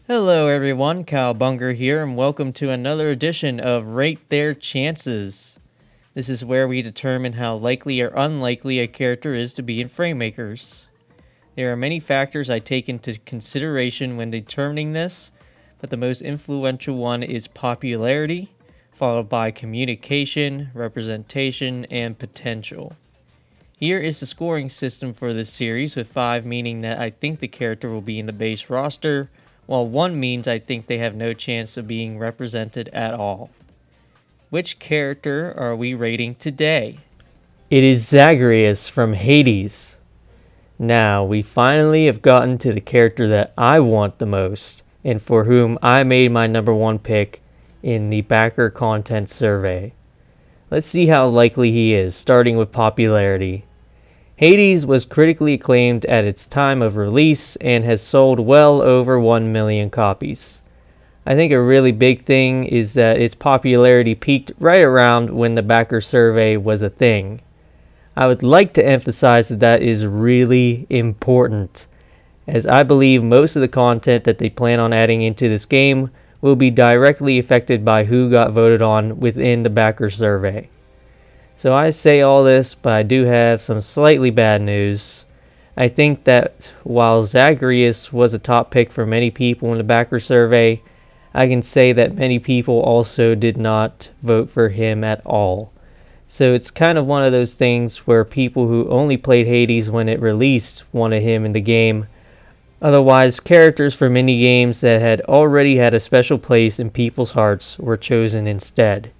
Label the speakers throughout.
Speaker 1: Hello everyone, Kyle Bunger here, and welcome to another edition of Rate Their Chances. This is where we determine how likely or unlikely a character is to be in Fraymakers. There are many factors I take into consideration when determining this, but the most influential one is popularity, followed by communication, representation, and potential. Here is the scoring system for this series, with 5 meaning that I think the character will be in the base roster, while 1 means I think they have no chance of being represented at all. Which character are we rating today? It is Zagreus from Hades. Now, we finally have gotten to the character that I want the most, and for whom I made my number 1 pick in the backer content survey. Let's see how likely he is, starting with popularity. Hades was critically acclaimed at its time of release and has sold well over 1 million copies. I think a really big thing is that its popularity peaked right around when the backer survey was a thing. I would like to emphasize that that is really important, as I believe most of the content that they plan on adding into this game will be directly affected by who got voted on within the backer survey. So I say all this, but I do have some slightly bad news. I think that while Zagreus was a top pick for many people in the backer survey, I can say that many people also did not vote for him at all. So it's kind of one of those things where people who only played Hades when it released wanted him in the game. Otherwise, characters for minigames that had already had a special place in people's hearts were chosen instead.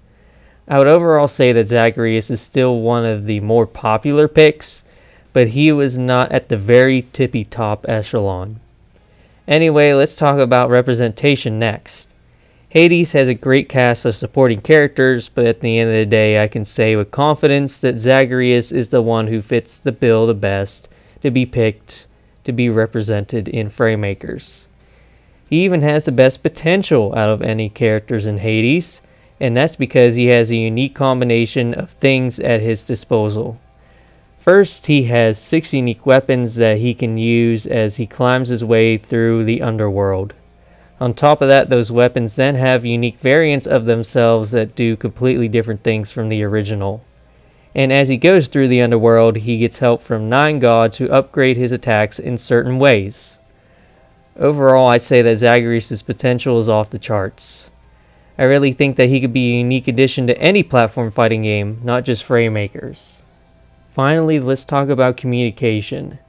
Speaker 1: I would overall say that Zagreus is still one of the more popular picks, but he was not at the very tippy top echelon. Anyway, let's talk about representation next. Hades has a great cast of supporting characters, but at the end of the day I can say with confidence that Zagreus is the one who fits the bill the best to be picked to be represented in Fraymakers. He even has the best potential out of any characters in Hades, and that's because he has a unique combination of things at his disposal. First, he has 6 unique weapons that he can use as he climbs his way through the underworld. On top of that, those weapons then have unique variants of themselves that do completely different things from the original. And as he goes through the underworld, he gets help from 9 gods who upgrade his attacks in certain ways. Overall, I'd say that Zagreus' potential is off the charts. I really think that he could be a unique addition to any platform fighting game, not just Fraymakers. Finally, let's talk about communication.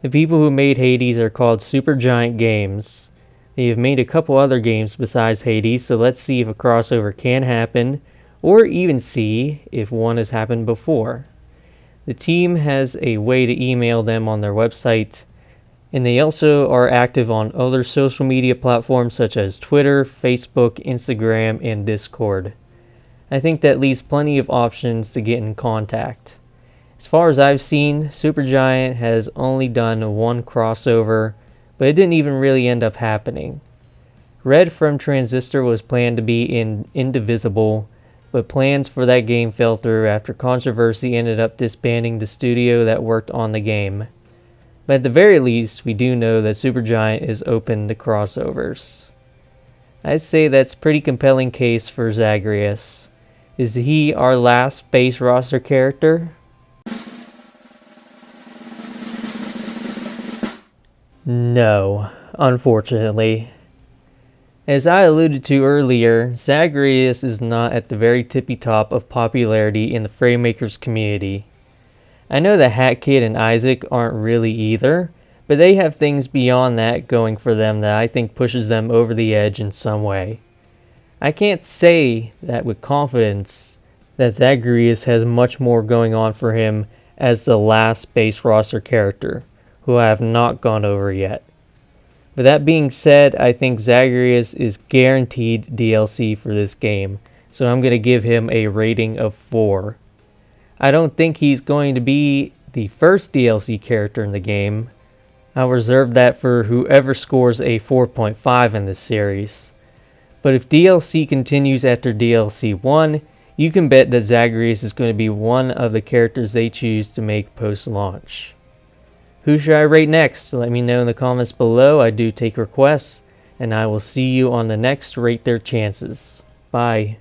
Speaker 1: The people who made Hades are called Supergiant Games. They have made a couple other games besides Hades, so let's see if a crossover can happen, or even see if one has happened before. The team has a way to email them on their website, and they also are active on other social media platforms such as Twitter, Facebook, Instagram, and Discord. I think that leaves plenty of options to get in contact. As far as I've seen, Supergiant has only done 1 crossover, but it didn't even really end up happening. Red from Transistor was planned to be in Indivisible, but plans for that game fell through after controversy ended up disbanding the studio that worked on the game. But at the very least, we do know that Supergiant is open to crossovers. I'd say that's a pretty compelling case for Zagreus. Is he our last base roster character? No, unfortunately. As I alluded to earlier, Zagreus is not at the very tippy top of popularity in the Fraymakers community. I know that Hat Kid and Isaac aren't really either, but they have things beyond that going for them that I think pushes them over the edge in some way. I can't say that with confidence that Zagreus has much more going on for him as the last base roster character, who I have not gone over yet. But that being said, I think Zagreus is guaranteed DLC for this game, so I'm going to give him a rating of 4. I don't think he's going to be the first DLC character in the game. I'll reserve that for whoever scores a 4.5 in this series. But if DLC continues after DLC 1, you can bet that Zagreus is going to be one of the characters they choose to make post-launch. Who should I rate next? Let me know in the comments below. I do take requests. and I will see you on the next Rate Their Chances. Bye.